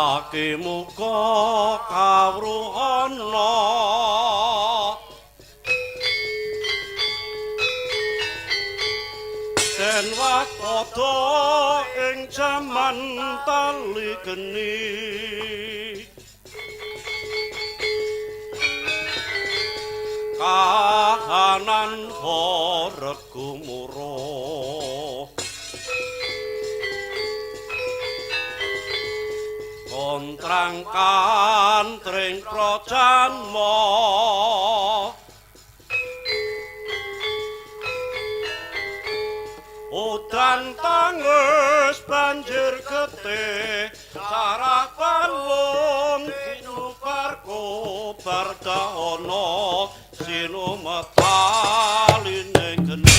Ake muga kawruhana den wakodo ing jaman tali geni kahanan regu murah kontrang kantring prajanma udan tangis banjir getih sarah palung kinuparku bardahana sinumethaline geni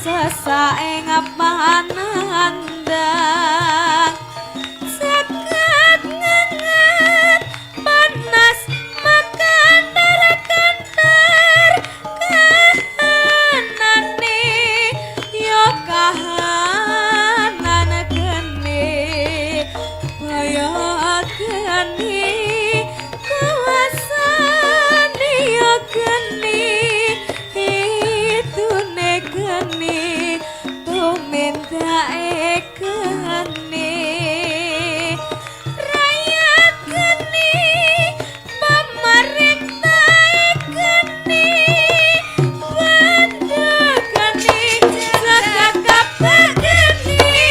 sasaeng panandang saged ngenget panas makan kantar kahanane yo kahanan geni kaya geni kuasane yo geni geni tuminta geni rakyat geni pemerintah geni banda geni jaga kabeh geni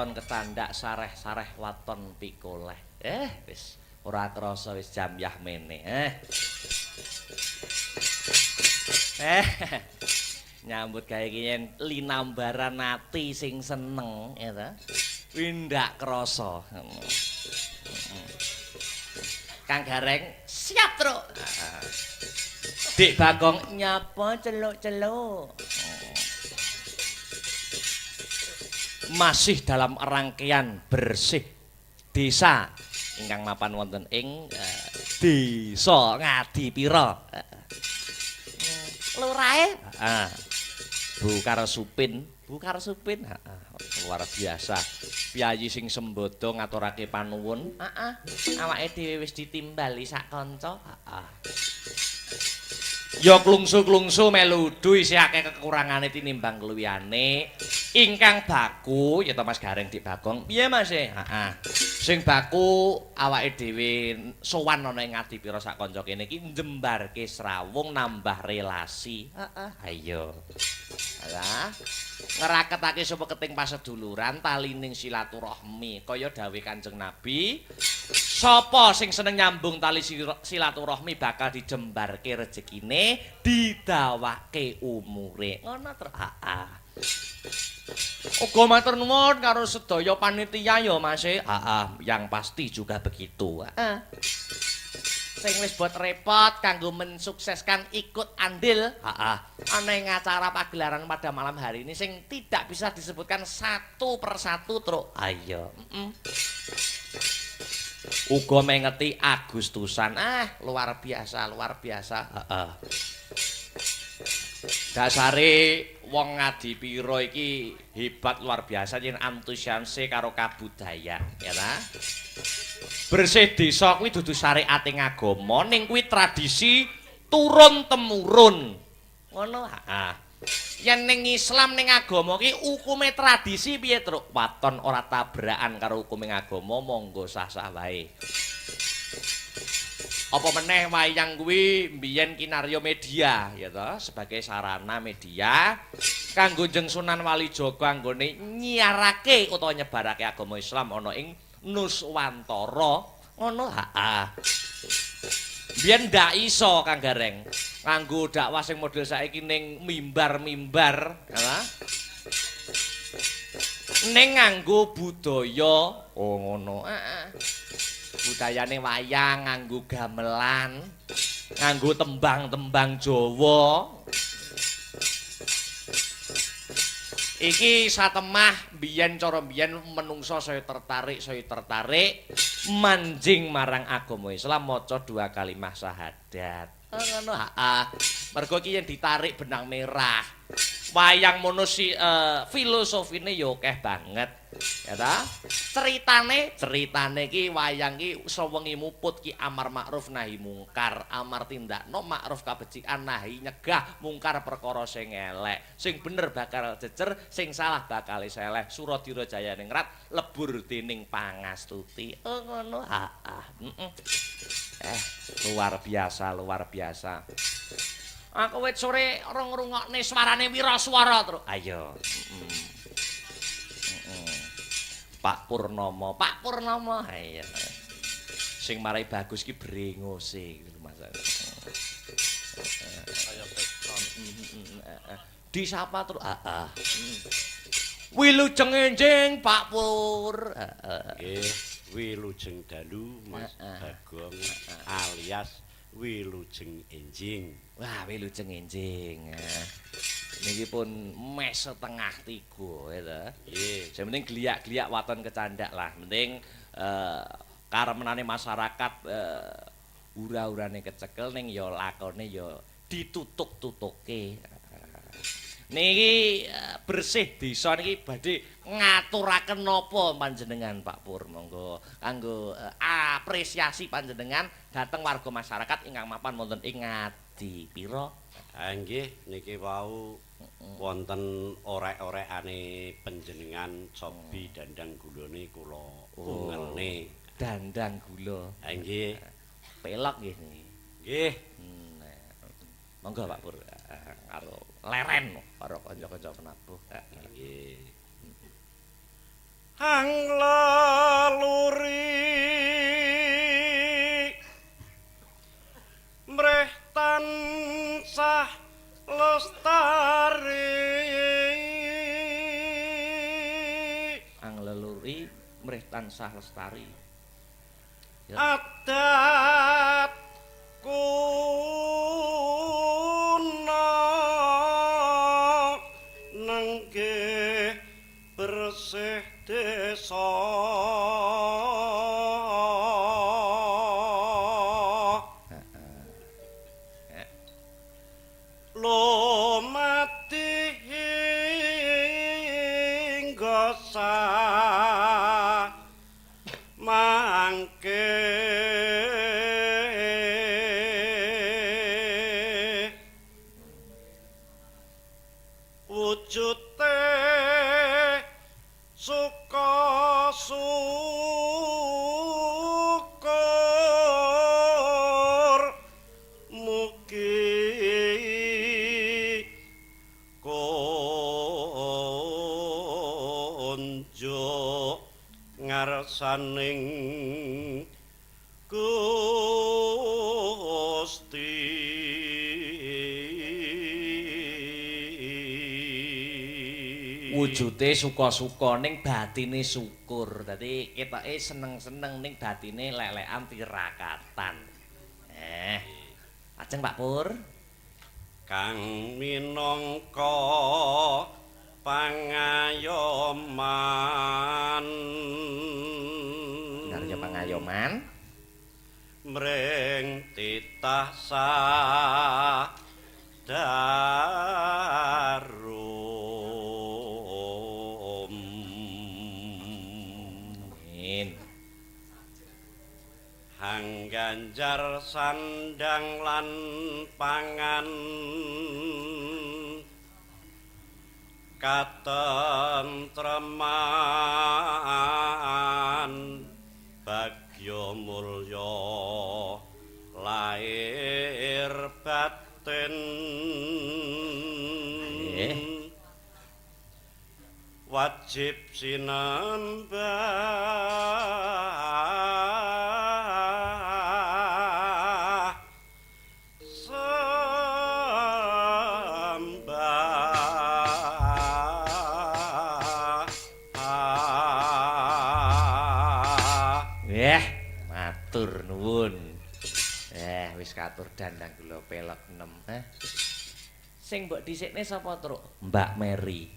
waton kecandak sareh-sareh waton pikoleh. Wis ora krasa wis jam yah mene. Nyambut gawe ki yen linambaran ati sing seneng ya ta. Windak krasa. Kang Gareng siap, Truk. Dik Bagong nyapa celuk-celuk. Masih dalam rangkaian bersih desa ingkang mapan wonten ing Desa Ngadipira. Lurahe? Bu Karsupin, luar biasa. Piyayi sing sembodo ngaturake panuwun. Awake dhewe wis ditimbali sak kanca. Ya klungsu-klungsu melu udu isih akeh kekurangane tinimbang keluyane. Ingkang baku ya to Mas Gareng Dik Bagong. Piye Mas? Sing baku awake dhewe sowan ana ing Ngadipira sak kanca kene iki njembarke srawung nambah relasi. Ayo. Alah. Ngeraketake supeketing paseduluran talining silaturahmi kaya dawuh Kanjeng Nabi. Sapa sing seneng nyambung tali silaturahmi bakal dijembarke rezekine, didawake umure. Ngono to. Uga matur nuwun karo sedaya panitia ya Mas. Yang pasti juga begitu. Sing wis buat repot kanggo mensukseskan ikut andil ana ing acara pagelaran pada malam hari ini sing tidak bisa disebutkan satu persatu, Truk. Ayo. Uga mengeti Agustusan. Luar biasa. Dasare wong Ngadipira iki hebat luar biasa yen antusiase karo kabudayaan, ya ta? Bersih desa kuwi dudu syariating agama, ning kuwi tradisi turun temurun. Ngono. Yen ning Islam ning agama ki hukume tradisi piye, Truk? Waton ora tabrakan karo hukume agama, monggo sah-sah wae. Apa meneh wayang kuwi mbiyen kinarya media ya toh sebagai sarana media kanggo njeng Sunan Walijaga anggone nyiarake utawa nyebarake agama Islam ana ing Nuswantara ngono. Biyen ndak iso Kang Gareng nganggo dakwah sing model saiki ning mimbar-mimbar ya. Ning nganggo budaya ngono. Budayane wayang nganggo gamelan, nganggo tembang-tembang Jawa. Iki satemah biyen cara biyen menungso saya tertarik manjing marang agama Islam maca 2 kalimah syahadat. Ngono mergo iki yen ditarik benang merah. Wayang mono filosofine ya akeh banget. Ya ta? Ceritane iki wayang iki sewengi muput ki amar makruf nahi mungkar, amar tindakno makruf kabecikan nahi nyegah mungkar perkara sing elek. Sing bener bakal jejer, sing salah bakal seleh. Suradira Jayane ngrat lebur dening pangastuti. Ngono. Luar biasa. Aku wit sore ora ngrungokne swarane Wiraswara, Truk. Ayo. Pak Purnomo. Ayo. Sing marai bagus ki brengose gitu Mas. Disapa Truk. Wilujeng enjing Pak Pur. Nggih, wilujeng dalu Mas Bagong alias wilujeng enjing. Wah, wilujeng enjing. Niki pun mes setengah 3 ya ta. Nggih. Sing penting gliak-gliak waton kecandak lah. Penting karemenane masyarakat ura-urane kecekel ning ya lakone ya ditutuk-tutuke. Niki bersih desa niki badhe ngaturaken napa panjenengan Pak Pur monggo kanggo apresiasi panjenengan dhateng warga masyarakat ingkang mapan wonten ing Ngadipira. Nggih niki wau wonten orek-orekane panjenengan cobi dandang gulane kula ungelne. Dandang gula. Nggih. Pelok nggih. Nggih. Monggo Pak Pur karo leren karo kanca-kanca penabuh. Nggih. hang leluri mreh tansah lestari ang leluri mreh tansah lestari ya. Adat kuno nenggih bersih desa lumati hingga mangke wujute suka syukur mugi konjuk ngarsaning Gusti wujude suka-suka ning batine syukur. Dadi ketoke seneng-seneng ning batine lelekan tirakatan. Ajeng Pak Pur. kang minangka pangayoman Narya pangayoman mring titah darum amin hang ganjar sandang lan pangan katentreman bagya mulya lair batin wajib sinembah matur nuwun. Wis katur dandang kula pelek 6. Sing mbok dhisikne sapa, Truk? Mbak Mary.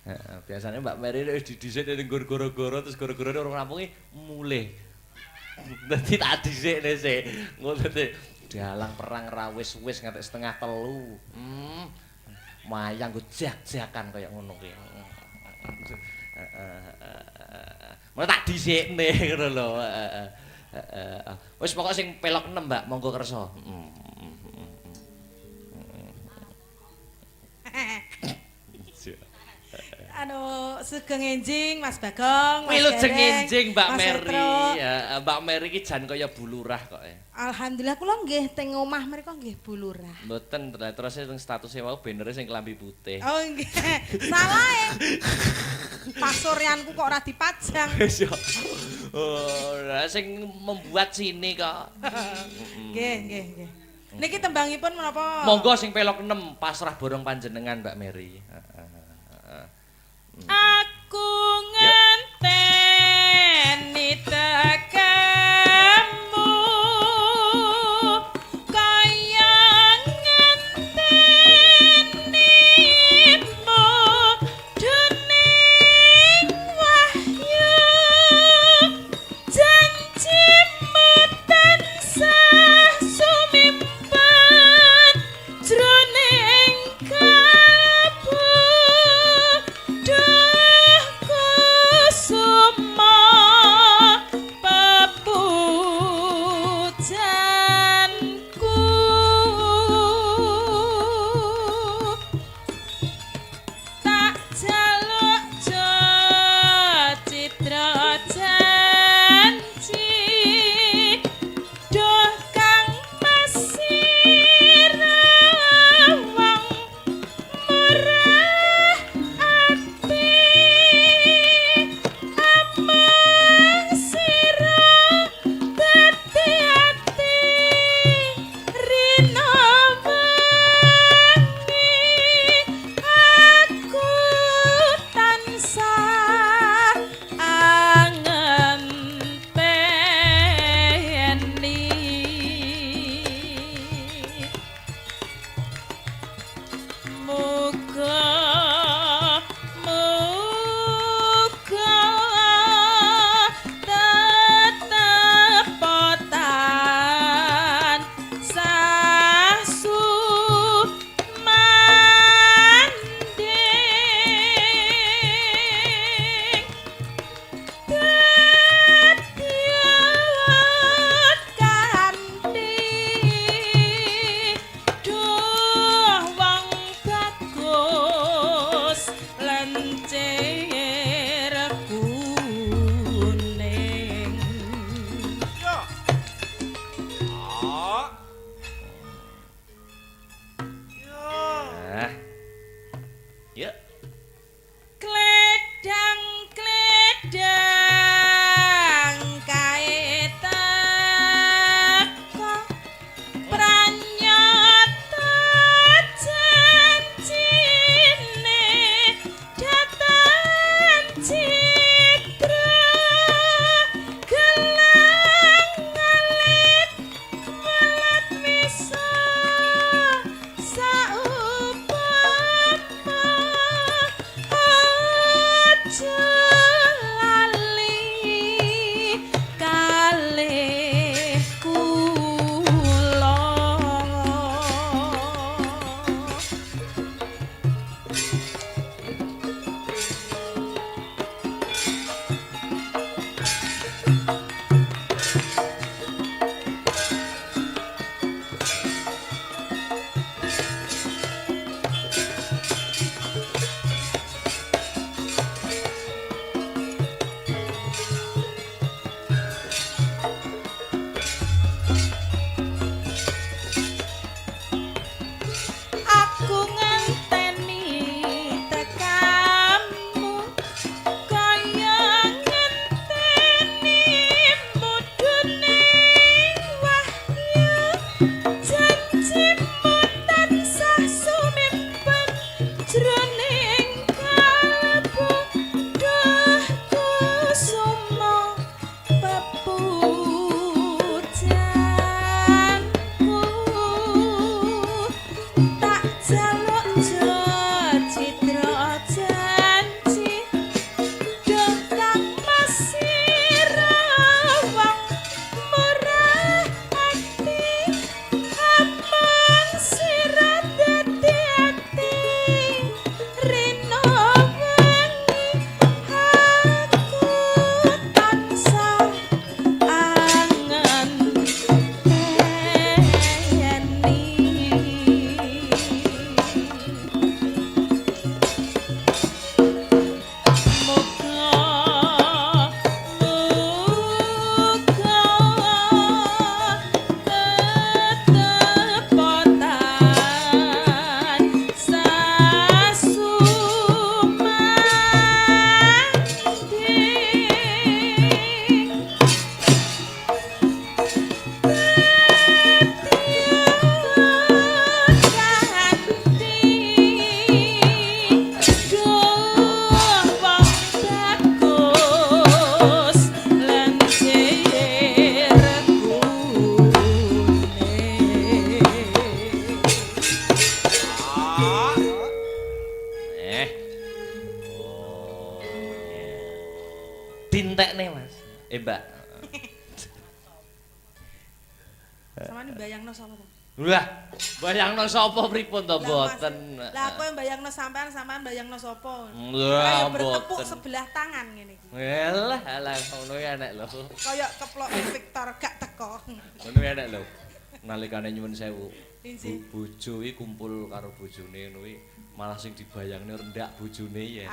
Heeh, biasanya Mbak Mary wis didhisik ning goro-goro terus goro-gorone ora rampungi mulih. Dadi tak dhisikne sik. Ngono teh dalang perang ra wis-wis nganti setengah 3. Mayang go jak-jakan kaya ngono ki. Mau tak dhisikne ngono lho. Wis pokok sing pelok 6, Mbak, monggo kersa. Sugeng enjing Mas Bagong. Kuwi lujeng enjing Mbak Mas Mary. Petro. Ya, Mbak Mary ki jan kaya bulurah kok. Alhamdulillah kula nggih teng omah mriku nggih bulurah. Mboten, terus teng statuse wau banere sing klambi putih. Oh nggih. Salah ya. Pasuryanku kok ora dipajang. Wis yo. Oh, sing membuat sini kok. Nggih, nggih, nggih. Niki tembangipun menapa? Monggo sing pelok 6 pasrah borong panjenengan Mbak Mary. Aku ngenteni tekamu kaya ngentenimu dening wahyu janjimu tansah sumimpen jroning kalbu kusum dintekne, Mas. Mbak. Samane mbayangno sapa to? Wah, bayangno sapa pripun to Lah, Mas, mboten. Lah aku yang bayangno sampean bayangno sapa? Lah, Kayak bertepuk mboten. sebelah tangan ngene iki. Yalah, alah ngono ya nek lho. Kayak keplok Victor gak teko. Ngono ya nek lho. Nalikane nyuwun sewu. Inji. Bojo iki kumpul karo bojone ngono kuwi malah sing dibayangne rendak bojone ya.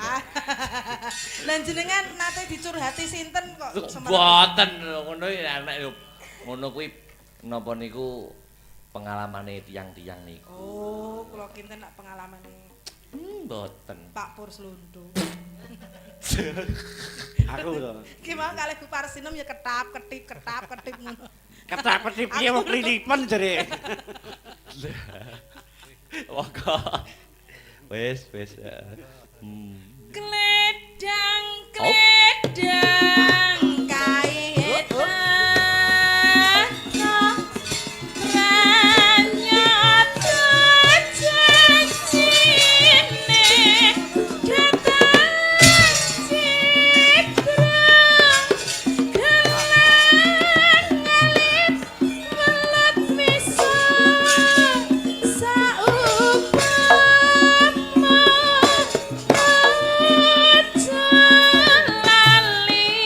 Lan jenengan nate dicurhati sinten kok Mboten ngono ya nek yo ngono kuwi napa niku pengalamane tiyang-tiyang niku. Oh, kula kinten nak pengalaman Mboten. Pak Pur Slondo. Aku to. Ki mau kalih Bu Parsinem ya ketap-ketip ngono. Ketak-ketip piye wong klinipen jere. Waka. Wis. Kledang Oh. kaetan ranyata janjine datang citra gelang alit welut misa saupama aja lali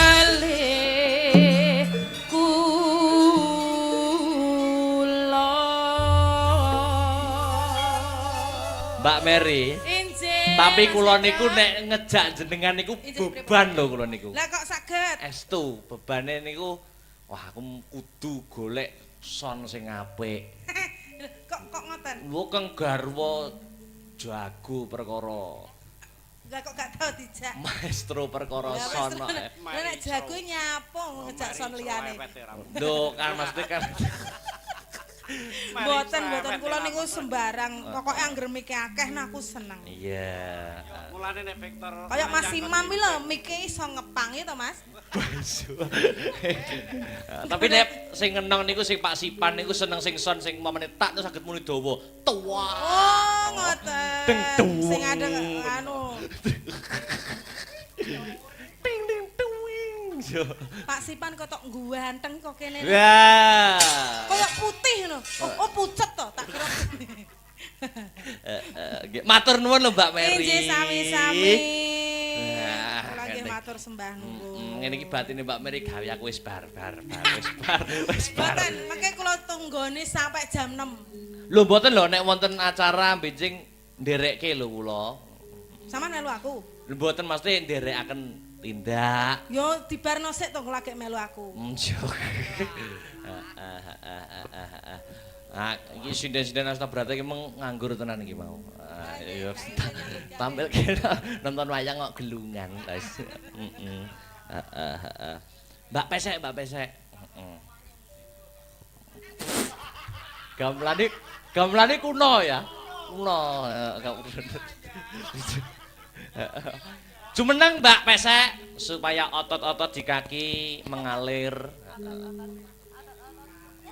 kalih kula. Mbak Mary, Injih. tapi kula niku nek ngejak jenengan niku beban lho kula niku. Lah kok saged? Estu bebane niku wah aku kudu golek son sing apik. Kok ngoten? Wo kang garwa jago perkara Lah kok gak tau dijak. maestro perkara Lah son. wis nek jago nyapo ngejak son liyane. Lho kan maksudnya kan Mboten kula niku sembarang, pokoke angger mike akeh nah aku seneng. iya. Mulane nek Victor Kayak Mas Imam iki lho mike iso ngepangi to, Mas? Tapi nek sing ngenong niku sing Pak Sipan niku seneng sing son sing mamane tak terus saged muni dawa. Tua. Oh, ngoten. Deng duweng. Sing ada anu, Ting ting tuwing. Pak Sipan kok tok ganteng kok kene. Wah. Kayak putih ngono. Oh, pucet to, tak kira. Nggih, matur nuwun lho Mbak Mary. Injih sami-sami. Nah, Kula nggih ngene. matur sembah nuwun. Ngene iki batine Mbak Mary gawe aku wis bar. Wis bar. Mboten, mengke kula tunggoni sampai jam 6. Lho mboten lho nek wonten acara benjing nderekke lho kula. Sampeyan melu aku. Lho mboten mesti nderekaken tindak. Yo dibarno sik to kula gek melu aku. Njok. Iki sinden-sinden Asta Brata iki mung nganggur tenan iki mau. Ya tampil kira nonton wayang kok gelungan, guys. Mbak Pesek. Gamelane kuno ya. Kuno. Jumeneng Mbak Pesek supaya otot-otot di kaki mengalir.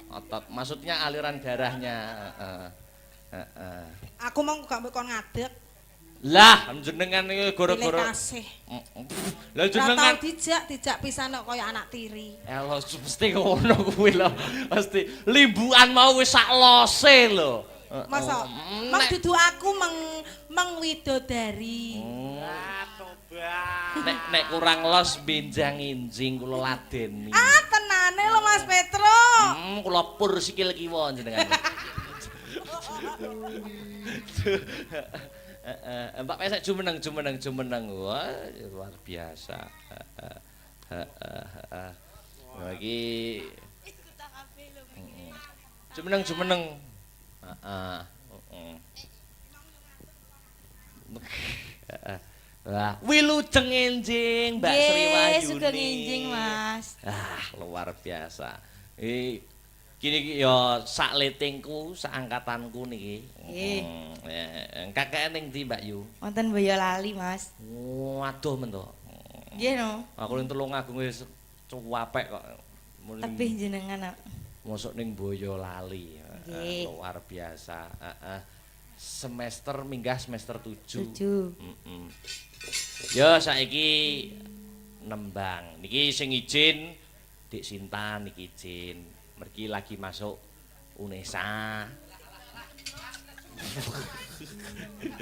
Otot, maksudnya aliran darahnya. Aku mau gak kon ngadeg. Lah, jenengan iki Pilih gara-gara. kasih. Lah Ora jenengan tau dijak pisan kok kaya anak tiri. elo mesti ngono kuwi lho. Mesti limbukan mau wis sak lose lho. Masa mak dudu aku widodari. Nek kurang los benjang injing kula ladeni. Ah tenane lho Mas Petro. Kula pur sikil kiwa jenengan. Mbak Pesek jumeneng. Wah, luar biasa. Lagi jumeneng. Lah, wilujeng enjing Mbak Sri Wahyuni. Sugeng enjing, Mas. Luar biasa. Kini ya sak letingku, sak angkatanku niki. Kakek ning ndi Mbak Yu? Wonten Boyolali, Mas. Waduh men to. Nggih no. Aku ning Tulungagung wis cuwapek kok. Tebih jenengan, Nak. Mosok ning Boyolali. Nggih. Luar biasa. semester minggah semester 7. 7. Yo saiki nembang. Niki sing izin Dik Sinta niki izin. Mergi lagi masuk UNESA.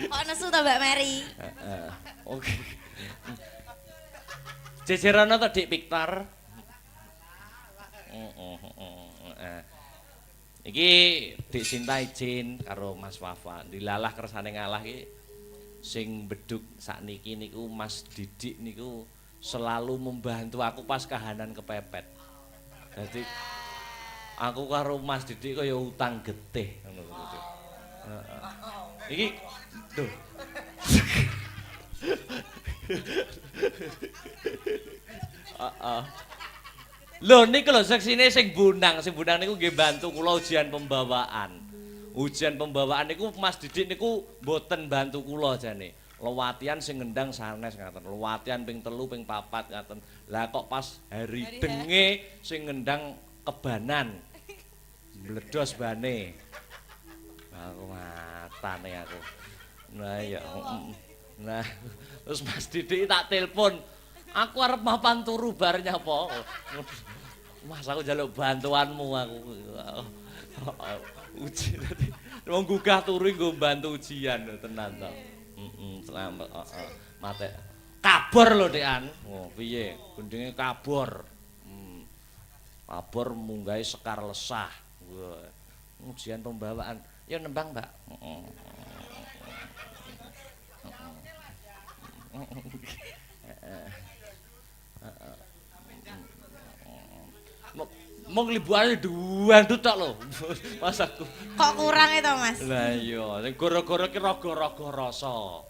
Kok nesu to Mbak Mary? Oke. Jejerono to Dik Victor. Iki Dik Sinta izin karo Mas Wafa. Dilalah kersane ngalah iki sing beduk sakniki niku Mas Didik niku selalu membantu aku pas kahanan kepepet. Jadi aku karo Mas Didik kaya utang getih ngono gitu. Iki lho. Lho niku lho seksine sing bunang niku nggih bantu kula ujian pembawaan. Ujian pembawaan niku Mas Didik niku mboten bantu kula jane. Lewatian sing ngendang sanes ngaten. Lewatian ping 3 ping 4 ngaten. Lah kok pas hari denge sing ngendang kebanan. Meledos bane. Aku matane aku. Nah ya. Nah, terus Mas Didik tak telepon. Aku arep mapan turu bar nyapa. Mas aku njaluk bantuanmu aku. Ujian tadi. Wong gugah turu nggo bantu ujian tenan to. Selamat. Mate. Kabur lho Dekan. Oh, piye? Gendenge kabur. Kabur munggahe Sekar Lesah. Ujian pembawaan. Ya nembang, Mbak. Mong libuane duandu tok lho. Mas aku. Kok kurang itu Mas? Lah iya, sing gara-gara ki raga-raga rasa.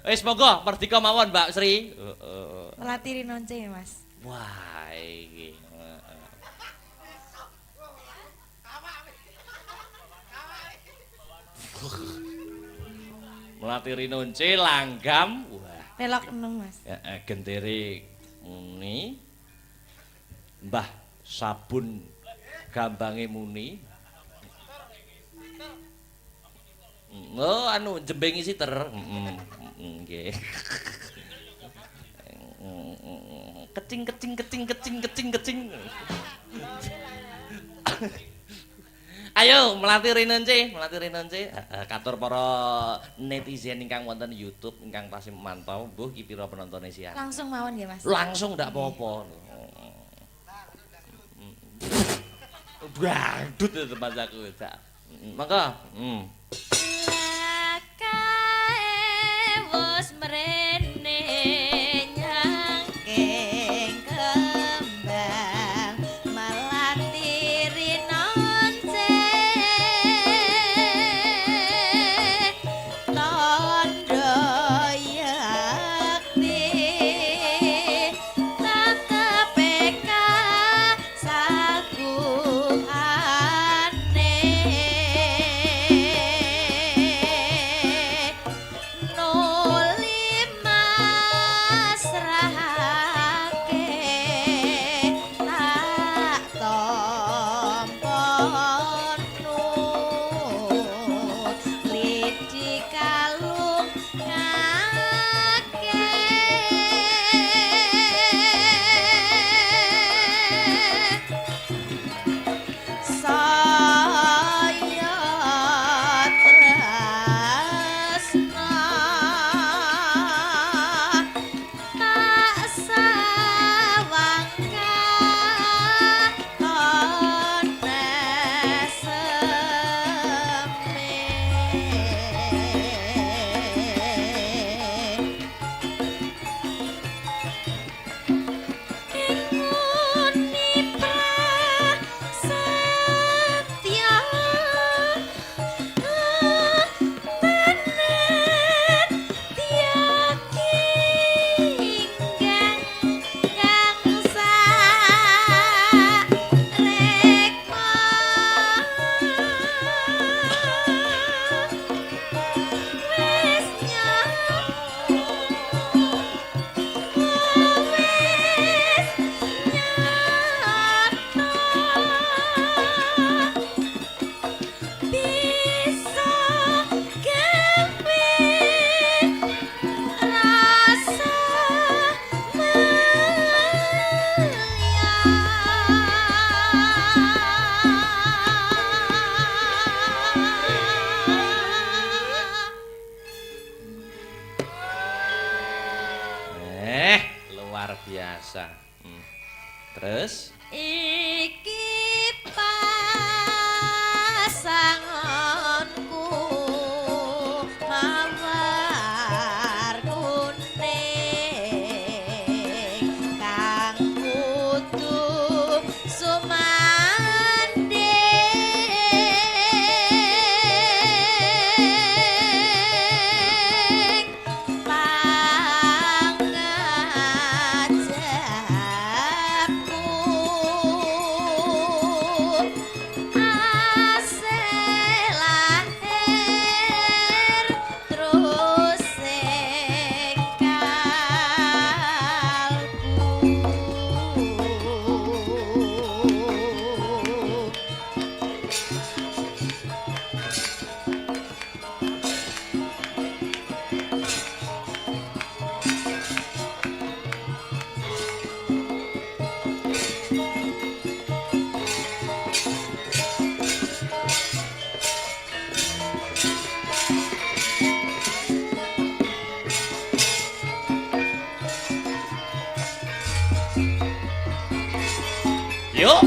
Wis monggo merdeka mawon Mbak Sri. Melatih nonce Mas. Wah iki. Melatih rinonce langgam. Wah. Pelok enung Mas. Gentiri muni. Mbah sabun gambange muni. Oh anu jembeng isi ter. Nggih. Kecing. Ayo melatih rinonce. Katur para netizen ingkang wonten YouTube ingkang tasih mantau, mbuh ki pira penontone siang. Langsung mawon nggih Mas. Langsung ndak apa-apa. Badut itu Mas aku. Monggo. Wis mrene nyangking kembang malatiri nonce tondo yakti tak kepeka saguhane luar biasa. Terus? Iki pasanganku mawar kuning kang kudu sumanding Yuk.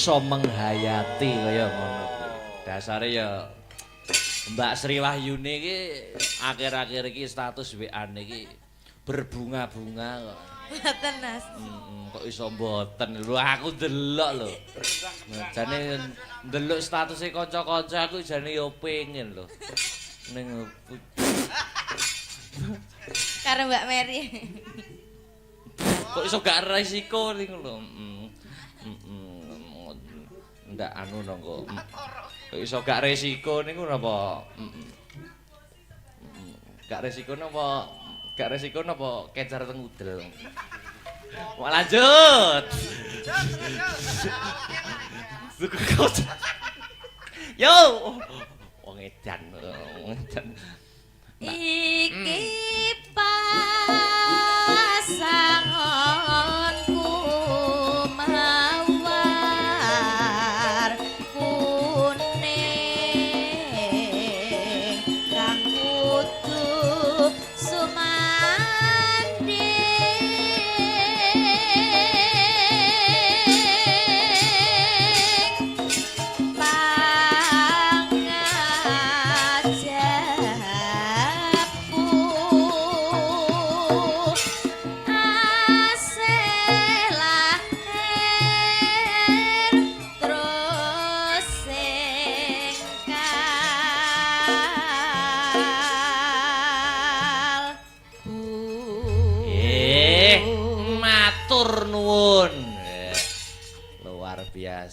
iso menghayati kaya ngono kuwi. Dasare ya Mbak Sri Wahyuni iki akhir-akhir iki status WA-ne iki berbunga-bunga kok. Mboten Mas. Kok iso mboten lho aku delok lho. Jane ndelok statuse kanca-kanca aku jane yo pengen lho. Ning Karo Mbak Mary. Kok iso gak resiko ning lho. Ndak anu nongko. Kok iso gak resiko niku napa? Gak resiko napa? Gak resiko napa kecar teng udel. Mau lanjut. Yo. Wong edan. Iki pasanganku mawar kuning kang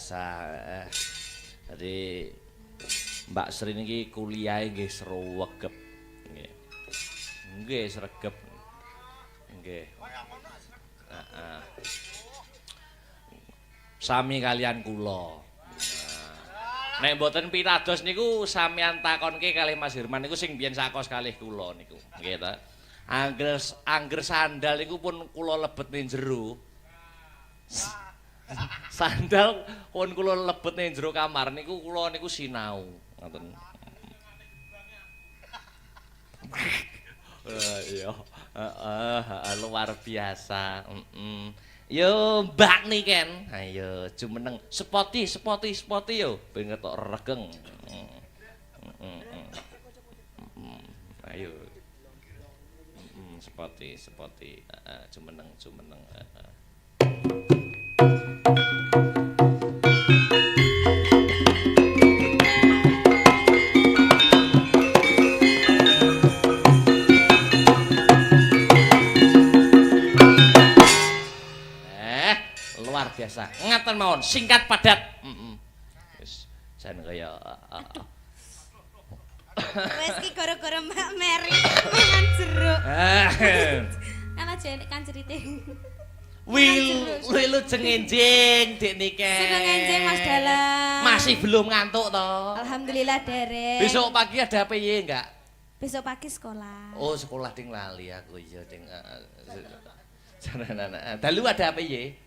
biasa. Jadi Mbak Sri niki kuliahe nggih sregep. Nggih. Nggih sregep. Nggih. Heeh. Sami kalian kula. Nek mboten pitados niku sampeyan takonke kalih Mas Hirman niku sing biyen sakos kalih kula niku. Nggih ta. Angger sandal niku pun kula lebet ning jero. Sandal pun kula lebet ning jero kamar niku kula niku sinau. Ngoten. Iya. Luar biasa. Yo Mbak Niken. Ayo jumeneng spoti yo ben ketok regeng. Ayo. Spoti. Jumeneng. Luar biasa. Ngaten mawon, singkat padat. Wis jan kaya Wes ki gara-gara Mbak Mary mangan jeruk. Kan aja nek kan cerite. Wilu jengenjing Dik Niken. Sing ngenjing Mas Dalang. Masih belum ngantuk toh? Alhamdulillah derek. Besok pagi ada PY enggak? Besok pagi sekolah. Oh, sekolah ding lali aku iya ding. Dalu ada PY?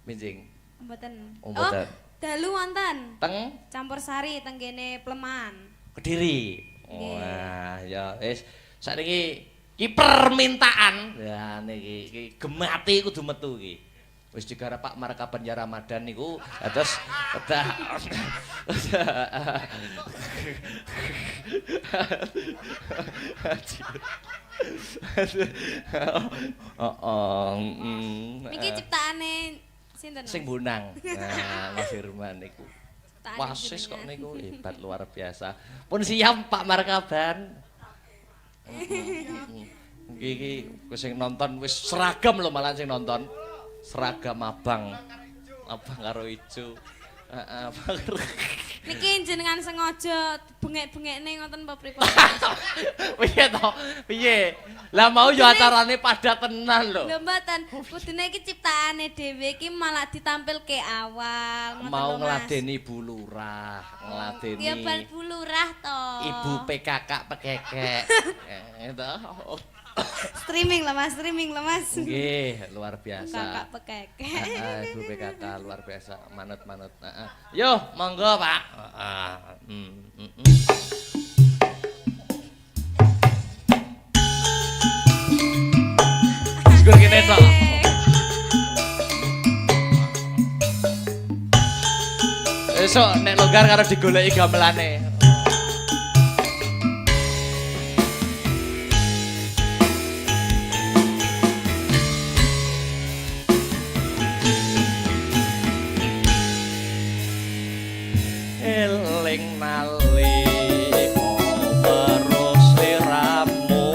Benjing. Mboten. Oh, mboten. Dalu wonten. Teng Campur sari teng kene Pleman. Kediri. Nggih. Wah, ya wis sakniki ki permintaan. Ya niki iki gemati kudu metu iki. Wis digarap Pak Markaban ya Ramadan niku terus kedah. Niki ciptaane sinten? Sing Bonang. Nah, Mas Firman niku. Wasis kok niku hebat luar biasa. Pun siap Pak Markaban. Iki sing nonton wis seragam lho malah sing nonton. Seragam abang karo ijo. Heeh. Niki jenengan sengaja bengek-bengekne ngoten apa pripun? Piye to? Piye? Lah mau yo acarane padat tenan lho. Lho mboten, kudune iki ciptaane dhewe iki malah ditampilke awal ngoten Mau lho, Mas. ngladeni Bu Lurah, ngladeni. Ya bal Bu Lurah to. Ibu PKK pekekek. To. Streaming lah Mas. Nggih, luar biasa. Kakak pekeke. Ibu PKK luar biasa, manut-manut. Yo, monggo Pak. Segur kene tok. Esok nek longgar karo digoleki gamelane. Eling nalika weruh sliramu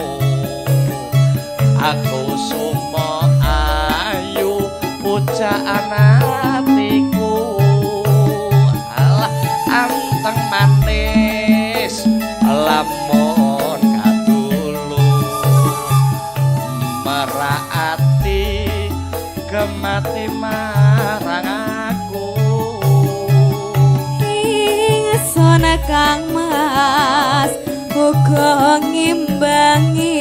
aku sumo ayu pujaan atiku alah anteng manis lamun kadulu meraati gemati marang aku Sona Kang Mas uga ngimbangi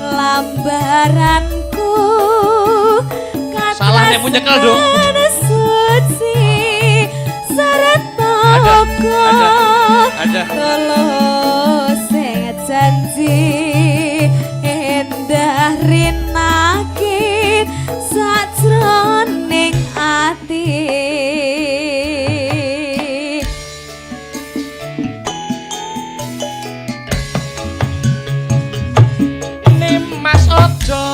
lambaranku Salah nek nyekel dong. Suci sarata Ada. Tulus sing janji endah rinakit sajroning ati Mas ojo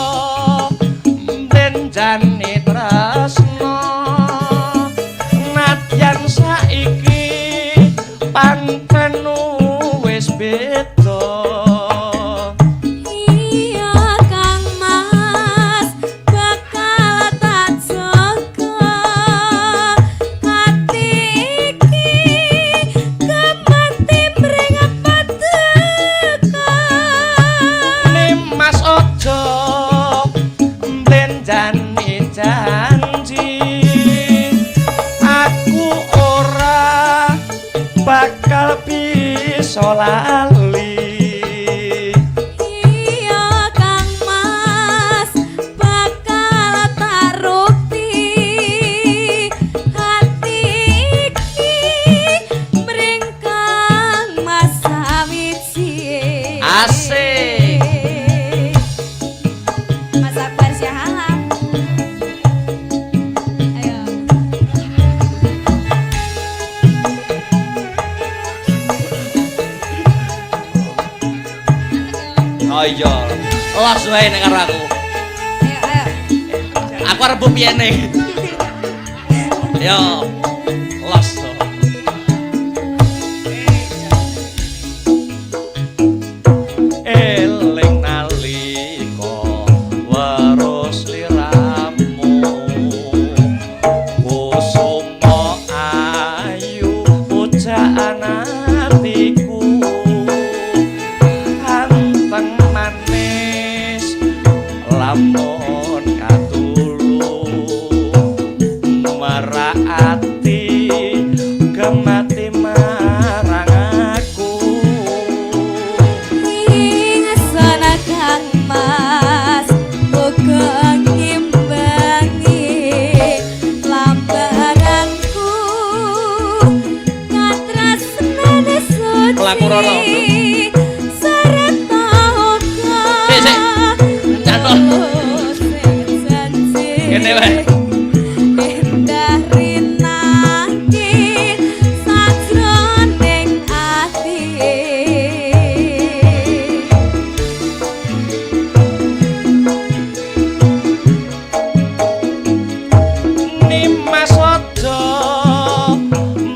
benjani tresno nadyan saiki pancen wis beda bisa lali. Iya Kang Mas bakal tak rukti hati iki mring Kang Mas sawiji. Asik. Mas Akbar Syahalam. Ayo. Oh iya, los wae nek karo aku. Ayo, ayo. Aku arep piyene. Yo. Los. Eling nalika weruh sliramu kusuma ayu pujaan atiku anteng manis lamun katulung meraati gemati marang aku. Ingesana Kang Mas uga ngimbangi lambaranku katresnane suci Mlaku rono, Bro. sarta uga Sik, nyanyi. Kene wae. Endah rinangke sajroning ati. Nimas aja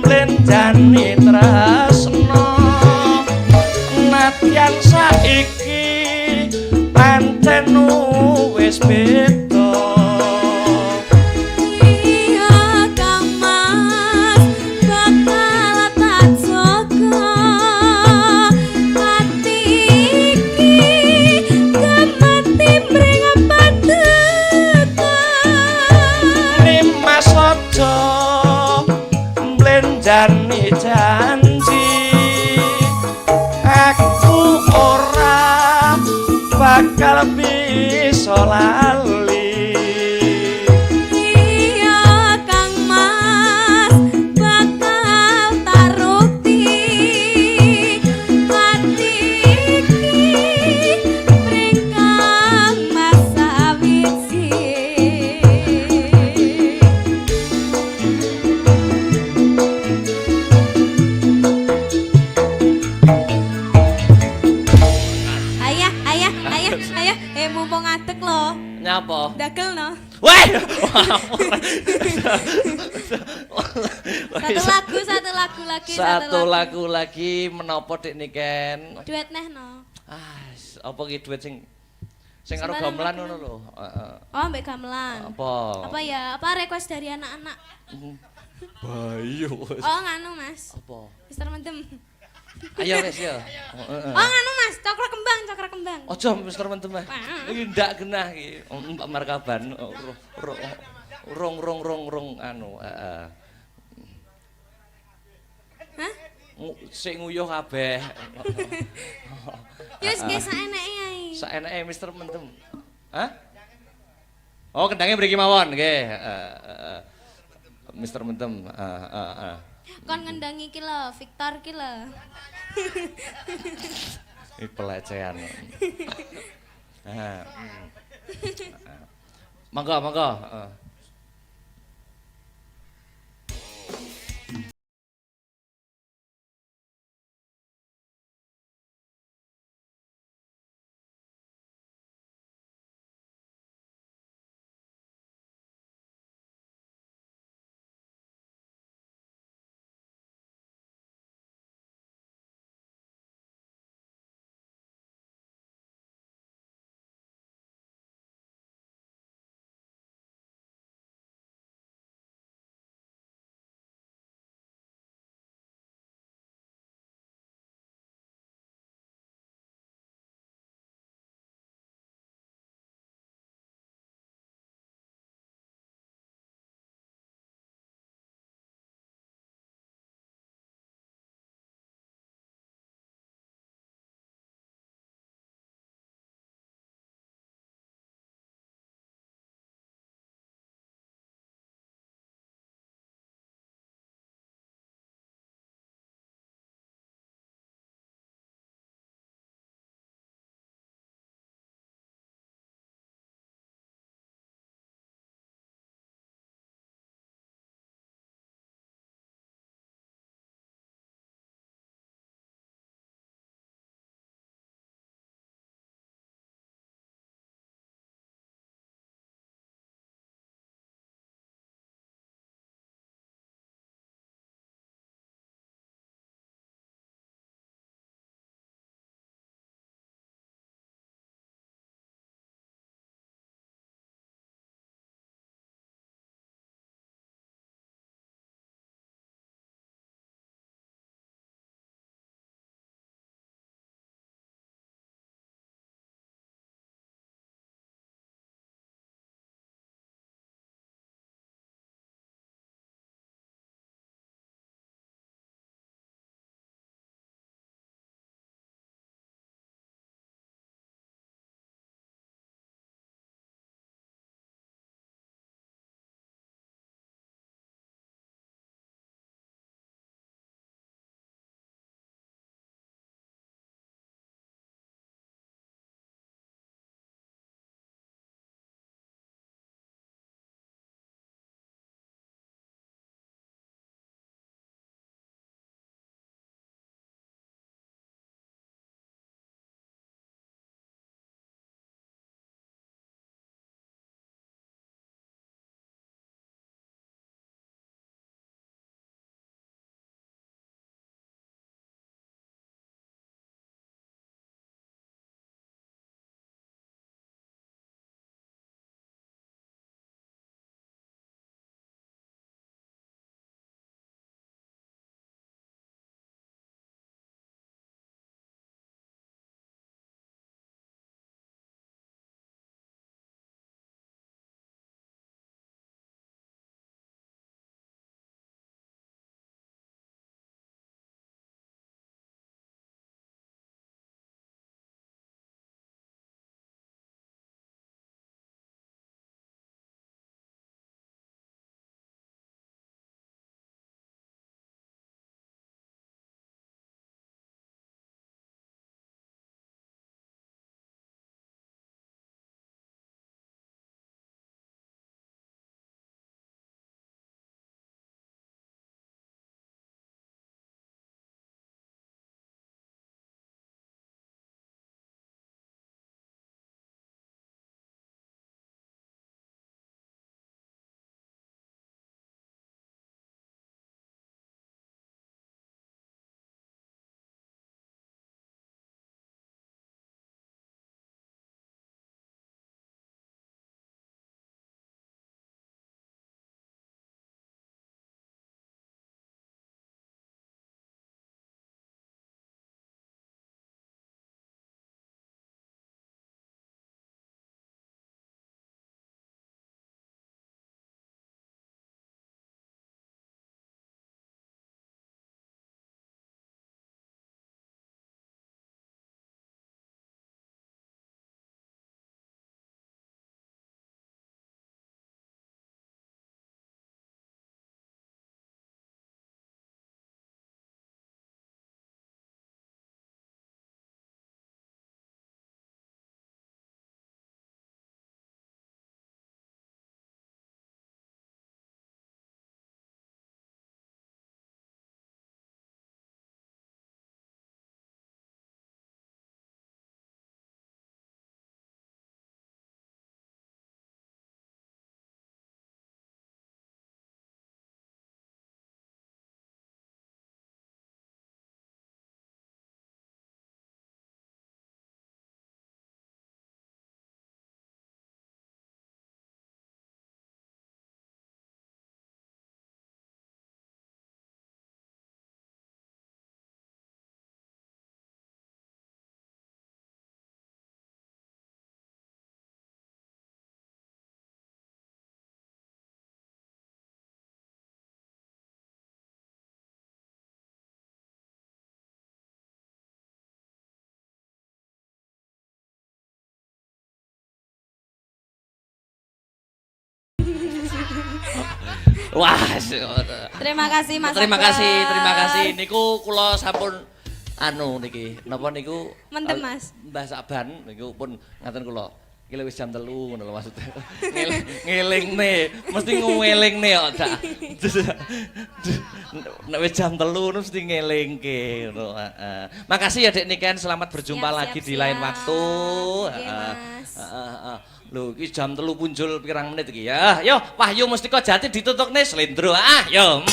mlenjani tresno nadyan saiki pancen wis beda. Iya Kang Mas bakal tak jaga hati iki gemati mring pantekan. Nimas aja mlenjani janji aku ora bakal bisa lali. Iya Kang Mas bakal tak rukti hati iki mring Kang Mas sawiji. Ayah, ayah, ayah, ayah, mumpung ngadeg loh, Nyapa? dagel no. Weh! Satu lagu lagi, Satu lagu lagi menapa Dik Niken? Duet neh no. Apa ki duet sing karo Sembarang gamelan lagu. ngono lho. Heeh. Oh, mbak gamelan. Apa? Apa ya? Apa request dari anak-anak? Bayu. Oh, nganu Mas. Apa? Mister Mendem. Ayo wis ya. Heeh. Oh, nganu Mas, cokro kembang, cokro kembang. Aja Mister Mentem. Iki ndak genah iki. Mbak Markaban. Rong anu, heeh. Hah? Sik nguyuh kabeh. Yus ge saeneke ae. Saeneke Mister Mentem. Hah? Oh, kendangnya mriki mawon nggih. Mister Mentem. Kon ngendangi ki lho, Victor ki lho. Ini pelecehan. Monggo, monggo. Wah, Terima kasih Mas. terima Akbar. kasih. Niku kula sampun anu niki, napa niku? Menten, Mas. Mbah Saban niku pun ngaten kula. Iki wis jam 3 ngono lho maksudnya. Ngelingne, mesti ngelingne kok dak. Nek wis jam 3 mesti ngelingke ngono, heeh. Makasih ya Dek Niken, selamat berjumpa Siap, lagi siap, di lain siap. waktu. Oke, Mas. Heeh. Lho iki jam 3 punjul pirang menit iki ya. Yo, Wahyu Mustika Jati ditutukne slendro. Ah, yo.